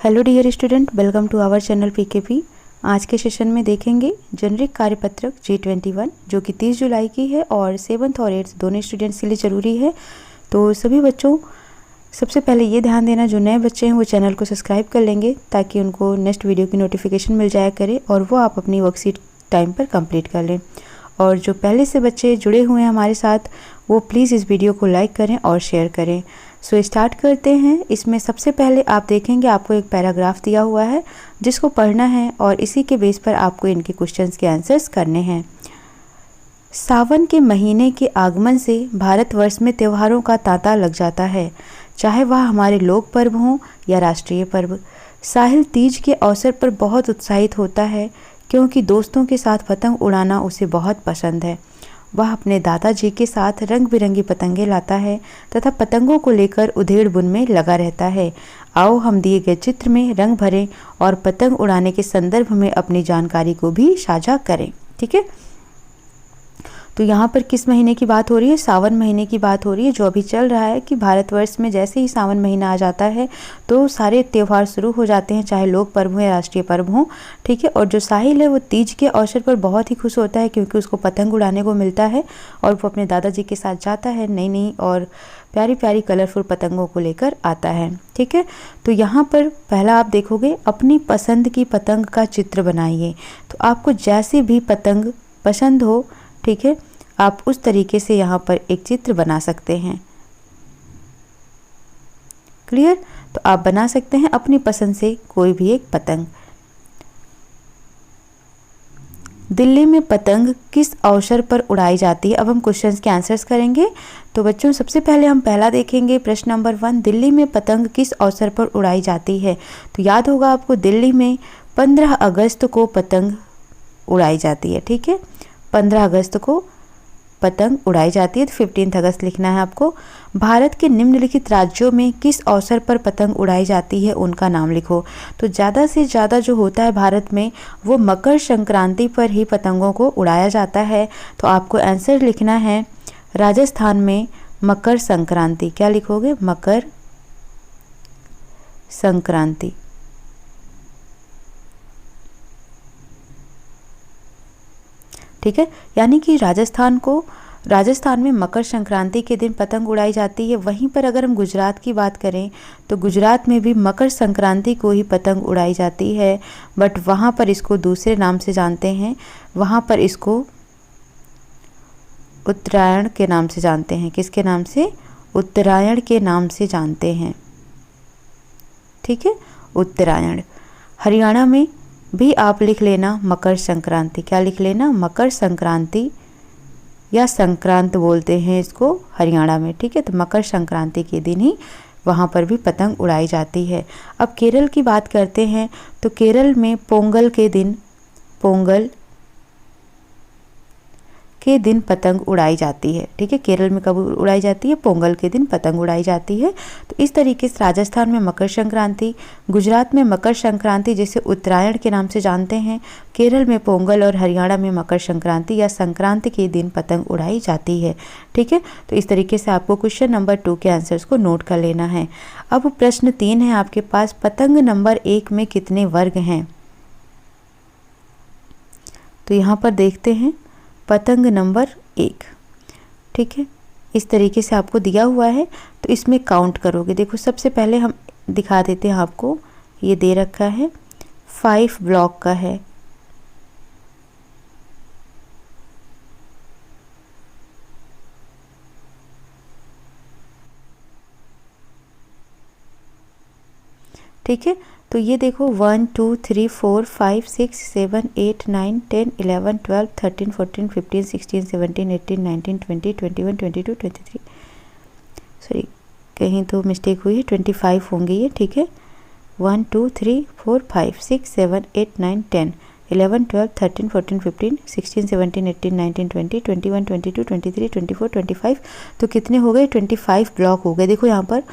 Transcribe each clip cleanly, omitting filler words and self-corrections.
Hello dear student, welcome to our channel PKP. आज के session में देखेंगे जेनरिक कार्यपत्रक G21 जो कि 30 जुलाई की है और 7th और 8th दोनों स्टूडेंट्स के लिए ज़रूरी है। तो सभी बच्चों, सबसे पहले ये ध्यान देना, जो नए बच्चे हैं वो चैनल को सब्सक्राइब कर लेंगे ताकि उनको नेक्स्ट वीडियो की नोटिफिकेशन मिल जाया करे और वो आप अपनी वर्कशीट टाइम पर कंप्लीट कर लें। और जो पहले से बच्चे जुड़े हुए हैं हमारे साथ, वो प्लीज़ इस वीडियो को लाइक करें और शेयर करें। सो स्टार्ट करते हैं। इसमें सबसे पहले आप देखेंगे आपको एक पैराग्राफ दिया हुआ है जिसको पढ़ना है और इसी के बेस पर आपको इनके क्वेश्चंस के आंसर्स करने हैं। सावन के महीने के आगमन से भारतवर्ष में त्योहारों का तांता लग जाता है, चाहे वह हमारे लोक पर्व हों या राष्ट्रीय पर्व। साहिल तीज के अवसर पर बहुत उत्साहित होता है क्योंकि दोस्तों के साथ पतंग उड़ाना उसे बहुत पसंद है। वह अपने दादाजी के साथ रंग बिरंगी पतंगे लाता है तथा पतंगों को लेकर उधेड़ बुन में लगा रहता है। आओ हम दिए गए चित्र में रंग भरें और पतंग उड़ाने के संदर्भ में अपनी जानकारी को भी साझा करें। ठीक है, तो यहाँ पर किस महीने की बात हो रही है? सावन महीने की बात हो रही है, जो अभी चल रहा है कि भारतवर्ष में जैसे ही सावन महीना आ जाता है तो सारे त्यौहार शुरू हो जाते हैं, चाहे लोक पर्व हो या राष्ट्रीय पर्व हो। ठीक है, और जो साहिल है वो तीज के अवसर पर बहुत ही खुश होता है क्योंकि उसको पतंग उड़ाने को मिलता है और वो अपने दादाजी के साथ जाता है, नई नई और प्यारी प्यारी कलरफुल पतंगों को लेकर आता है। ठीक है, तो यहाँ पर पहला आप देखोगे अपनी पसंद की पतंग का चित्र बनाइए। तो आपको जैसी भी पतंग पसंद हो, ठीक है, आप उस तरीके से यहाँ पर एक चित्र बना सकते हैं। क्लियर? तो आप बना सकते हैं अपनी पसंद से कोई भी एक पतंग। दिल्ली में पतंग किस अवसर पर उड़ाई जाती है? अब हम क्वेश्चंस के आंसर्स करेंगे। तो बच्चों, सबसे पहले हम पहला देखेंगे, प्रश्न नंबर 1, दिल्ली में पतंग किस अवसर पर उड़ाई जाती है? तो याद होगा आपको, दिल्ली में 15 अगस्त को पतंग उड़ाई जाती है। ठीक है, 15 अगस्त को पतंग उड़ाई जाती है, तो 15 अगस्त लिखना है आपको। भारत के निम्नलिखित राज्यों में किस अवसर पर पतंग उड़ाई जाती है, उनका नाम लिखो। तो ज़्यादा से ज़्यादा जो होता है भारत में वो मकर संक्रांति पर ही पतंगों को उड़ाया जाता है। तो आपको आंसर लिखना है राजस्थान में मकर संक्रांति। क्या लिखोगे? मकर संक्रांति। ठीक है, यानी कि राजस्थान में मकर संक्रांति के दिन पतंग उड़ाई जाती है। वहीं पर अगर हम गुजरात की बात करें तो गुजरात में भी मकर संक्रांति को ही पतंग उड़ाई जाती है, बट वहाँ पर इसको दूसरे नाम से जानते हैं। वहाँ पर इसको उत्तरायण के नाम से जानते हैं। किसके नाम से? उत्तरायण के नाम से जानते हैं। ठीक है, उत्तरायण। हरियाणा में भी आप लिख लेना मकर संक्रांति। क्या लिख लेना? मकर संक्रांति, या संक्रांत बोलते हैं इसको हरियाणा में। ठीक है, तो मकर संक्रांति के दिन ही वहाँ पर भी पतंग उड़ाई जाती है। अब केरल की बात करते हैं। तो केरल में पोंगल के दिन पतंग उड़ाई जाती है। ठीक है, केरल में कब उड़ाई जाती है? पोंगल के दिन पतंग उड़ाई जाती है। तो इस तरीके से राजस्थान में मकर संक्रांति, गुजरात में मकर संक्रांति जिसे उत्तरायण के नाम से जानते हैं, केरल में पोंगल और हरियाणा में मकर संक्रांति या संक्रांति के दिन पतंग उड़ाई जाती है। ठीक है, तो इस तरीके से आपको क्वेश्चन नंबर 2 के आंसर्स को नोट कर लेना है। अब प्रश्न 3 है आपके पास, पतंग नंबर 1 में कितने वर्ग हैं? तो यहाँ पर देखते हैं पतंग नंबर 1। ठीक है, इस तरीके से आपको दिया हुआ है, तो इसमें काउंट करोगे। देखो, सबसे पहले हम दिखा देते हैं आपको, ये दे रखा है 5 ब्लॉक का है। ठीक है, तो ये देखो 1 2 3 4 5 6 7 8 9 10 11 12 13 14 15 16 17 18 19 20 21 22 23, सॉरी कहीं तो मिस्टेक हुई है, 25 होंगे ये। ठीक है, 1 2 3 4 5 6 7 8 9 10 11 12 13 14 15 16 17 18 19 20 21 22 23 24 25। तो कितने हो गए? 25 ब्लॉक हो गए। देखो यहाँ पर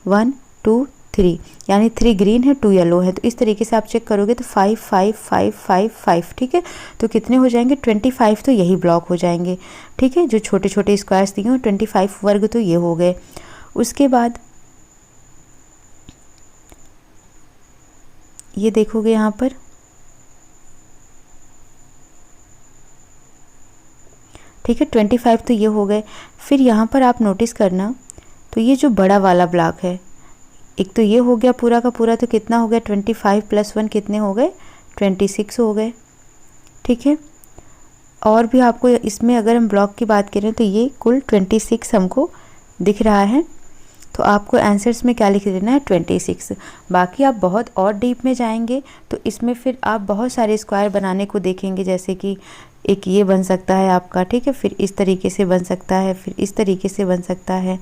1 2 3, यानी 3 ग्रीन है, 2 येलो है। तो इस तरीके से आप चेक करोगे तो 5 5 5 5 5। ठीक है, तो कितने हो जाएंगे? 25 तो यही ब्लॉक हो जाएंगे। ठीक है, जो छोटे छोटे स्क्वायर्स दिए हैं 25 वर्ग तो ये हो गए। उसके बाद ये देखोगे यहाँ पर, ठीक है 25 तो ये हो गए। फिर यहाँ पर आप नोटिस करना, तो ये जो बड़ा वाला ब्लॉक है, एक तो ये हो गया पूरा का पूरा, तो कितना हो गया 25 + 1 कितने हो गए 26 हो गए, ठीक है। और भी आपको इसमें अगर हम ब्लॉक की बात करें तो ये कुल 26 हमको दिख रहा है। तो आपको आंसर्स में क्या लिख देना है 26। बाकी आप बहुत और डीप में जाएंगे तो इसमें फिर आप बहुत सारे स्क्वायर बनाने को देखेंगे, जैसे कि एक ये बन सकता है आपका, ठीक है, फिर इस तरीके से बन सकता है, फिर इस तरीके से बन सकता है,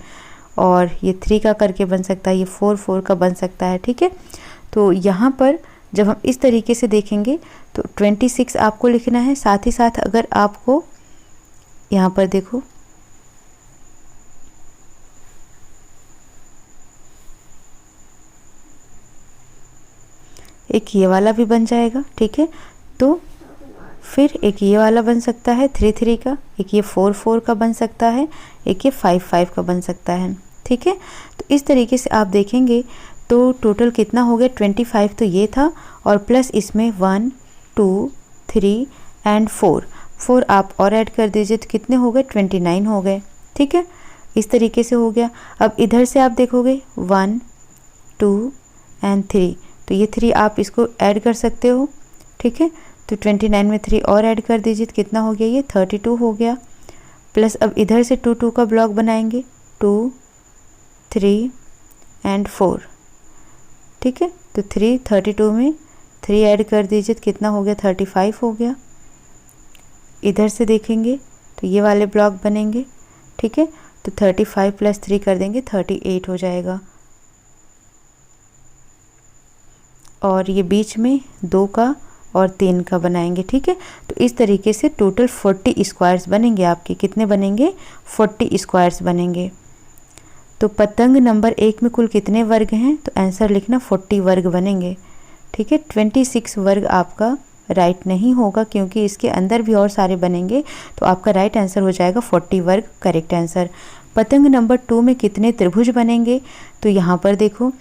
और ये 3 का करके बन सकता है, ये 4 का बन सकता है, ठीक है। तो यहाँ पर जब हम इस तरीके से देखेंगे तो 26 आपको लिखना है। साथ ही साथ अगर आपको यहाँ पर देखो, एक ये वाला भी बन जाएगा, ठीक है। तो फिर एक ये वाला बन सकता है 3 का, एक ये 4 का बन सकता है, एक ये 5 का बन सकता है, ठीक है। तो इस तरीके से आप देखेंगे तो टोटल कितना हो गया 25 तो ये था, और प्लस इसमें 1 2 3 एंड 4 आप और ऐड कर दीजिए तो कितने हो गए 29 हो गए, ठीक है। इस तरीके से हो गया। अब इधर से आप देखोगे 1 2 एंड 3, तो ये 3 आप इसको ऐड कर सकते हो, ठीक है। तो 29 में 3 और ऐड कर दीजिए तो कितना हो गया ये 32 हो गया। प्लस अब इधर से 2 2 का ब्लॉक बनाएंगे, 2 3 एंड 4, ठीक है। तो 32 में 3 ऐड कर दीजिए तो कितना हो गया 35 हो गया। इधर से देखेंगे तो ये वाले ब्लॉक बनेंगे, ठीक है। तो 35 + 3 कर देंगे 38 हो जाएगा, और ये बीच में 2 का और 3 का बनाएंगे, ठीक है। तो इस तरीके से टोटल 40 स्क्वायर्स बनेंगे आपके। कितने बनेंगे 40 स्क्वायर्स बनेंगे। तो पतंग नंबर 1 में कुल कितने वर्ग हैं, तो आंसर लिखना 40 वर्ग बनेंगे, ठीक है। 26 वर्ग आपका राइट नहीं होगा क्योंकि इसके अंदर भी और सारे बनेंगे, तो आपका राइट आंसर हो जाएगा 40 वर्ग करेक्ट आंसर। पतंग नंबर 2 में कितने त्रिभुज बनेंगे, तो यहाँ पर देखो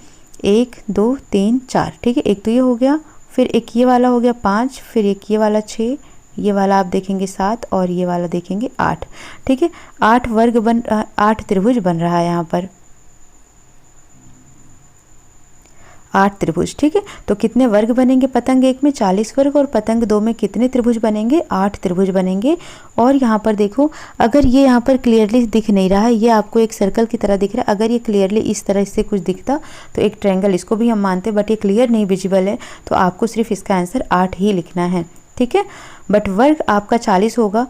1 2 3 4, ठीक है। एक तो ये हो गया, फिर एक ये वाला हो गया 5, फिर एक ये वाला 6, ये वाला आप देखेंगे 7, और ये वाला देखेंगे 8, ठीक है। 8 त्रिभुज बन रहा है यहाँ पर, 8 त्रिभुज, ठीक है। तो कितने वर्ग बनेंगे पतंग 1 में 40 वर्ग, और पतंग 2 में कितने त्रिभुज बनेंगे 8 त्रिभुज बनेंगे। और यहाँ पर देखो, अगर ये यहाँ पर क्लियरली दिख नहीं रहा है, ये आपको एक सर्कल की तरह दिख रहा है, अगर ये क्लियरली इस तरह से कुछ दिखता तो एक ट्रायंगल, इसको भी हम मानते हैं, बट ये क्लियर नहीं विजिबल है, तो आपको सिर्फ इसका आंसर 8 ही लिखना है, ठीक है। बट वर्ग आपका 40 होगा,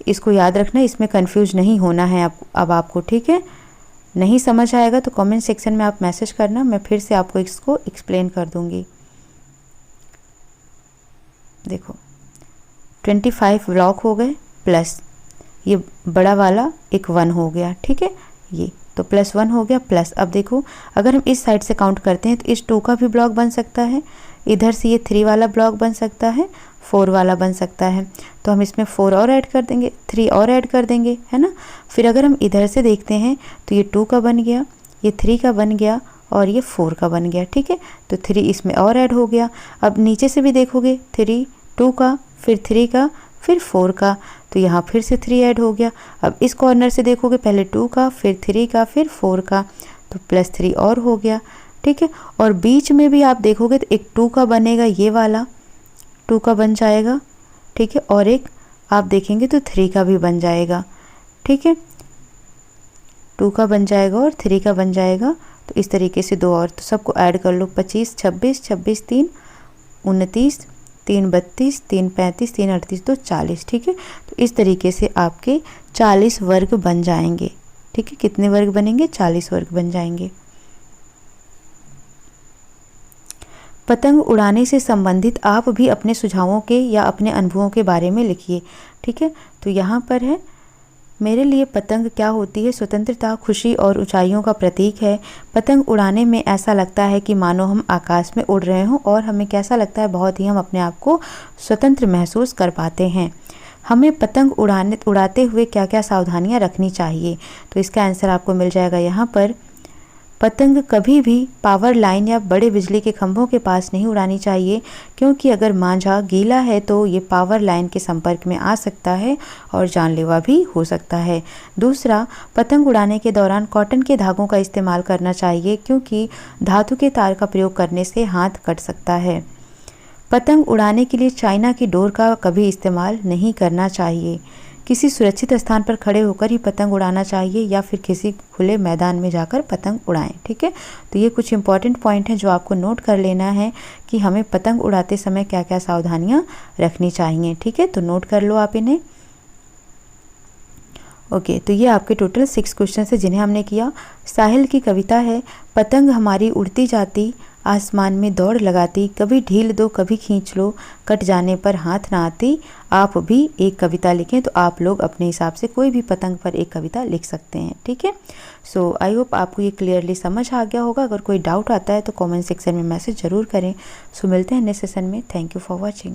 इसको याद रखना, इसमें कन्फ्यूज नहीं होना है अब आपको, ठीक है। नहीं समझ आएगा तो कमेंट सेक्शन में आप मैसेज करना, मैं फिर से आपको इसको एक्सप्लेन कर दूंगी। देखो 25 ब्लॉक हो गए, प्लस ये बड़ा वाला एक 1 हो गया, ठीक है, ये तो +1 हो गया। प्लस अब देखो, अगर हम इस साइड से काउंट करते हैं तो इस 2 का भी ब्लॉक बन सकता है, इधर से ये 3 वाला ब्लॉक बन सकता है, 4 वाला बन सकता है, तो हम इसमें 4 और ऐड कर देंगे, 3 और ऐड कर देंगे, है ना। फिर अगर हम इधर से देखते हैं तो ये 2 का बन गया, ये 3 का बन गया, और ये 4 का बन गया, ठीक है। तो 3 इसमें और ऐड हो गया। अब नीचे से भी देखोगे 3 2 का, फिर 3 का, फिर 4 का, तो यहाँ फिर से 3 ऐड हो गया। अब इस कॉर्नर से देखोगे पहले 2 का, फिर 3 का, फिर 4 का, तो +3 और हो गया, ठीक है। और बीच में भी आप देखोगे तो एक 2 का बनेगा, ये वाला 2 का बन जाएगा, ठीक है, और एक आप देखेंगे तो 3 का भी बन जाएगा, ठीक है। 2 का बन जाएगा और 3 का बन जाएगा। तो इस तरीके से 2 और, तो सबको ऐड कर लो, 25 26 26 3 29 3 32 3 35 3 38 तो 40, ठीक है। तो इस तरीके से आपके 40 वर्ग बन जाएंगे, ठीक है। कितने वर्ग बनेंगे 40 वर्ग बन जाएंगे। पतंग उड़ाने से संबंधित आप भी अपने सुझावों के या अपने अनुभवों के बारे में लिखिए, ठीक है। तो यहाँ पर है, मेरे लिए पतंग क्या होती है, स्वतंत्रता, खुशी और ऊंचाइयों का प्रतीक है। पतंग उड़ाने में ऐसा लगता है कि मानो हम आकाश में उड़ रहे हों, और हमें कैसा लगता है, बहुत ही हम अपने आप को स्वतंत्र महसूस कर पाते हैं। हमें पतंग उड़ाते हुए क्या क्या सावधानियां रखनी चाहिए, तो इसका आंसर आपको मिल जाएगा यहाँ पर। पतंग कभी भी पावर लाइन या बड़े बिजली के खंभों के पास नहीं उड़ानी चाहिए, क्योंकि अगर मांझा गीला है तो ये पावर लाइन के संपर्क में आ सकता है और जानलेवा भी हो सकता है। दूसरा, पतंग उड़ाने के दौरान कॉटन के धागों का इस्तेमाल करना चाहिए, क्योंकि धातु के तार का प्रयोग करने से हाथ कट सकता है। पतंग उड़ाने के लिए चाइना की डोर का कभी इस्तेमाल नहीं करना चाहिए। किसी सुरक्षित स्थान पर खड़े होकर ही पतंग उड़ाना चाहिए या फिर किसी खुले मैदान में जाकर पतंग उड़ाएं। ठीक है, तो ये कुछ इंपॉर्टेंट पॉइंट हैं जो आपको नोट कर लेना है कि हमें पतंग उड़ाते समय क्या क्या सावधानियां रखनी चाहिए। ठीक है, तो नोट कर लो आप इन्हें। ओके, तो ये आपके टोटल 6 क्वेश्चन है जिन्हें हमने किया। साहिल की कविता है, पतंग हमारी उड़ती जाती, आसमान में दौड़ लगाती, कभी ढील दो कभी खींच लो, कट जाने पर हाथ ना आती। आप भी एक कविता लिखें, तो आप लोग अपने हिसाब से कोई भी पतंग पर एक कविता लिख सकते हैं। ठीक है, सो आई होप आपको ये क्लियरली समझ आ गया होगा। अगर कोई डाउट आता है तो कमेंट सेक्शन में मैसेज ज़रूर करें। सो मिलते हैं नेक्स्ट सेशन में। Thank you for watching.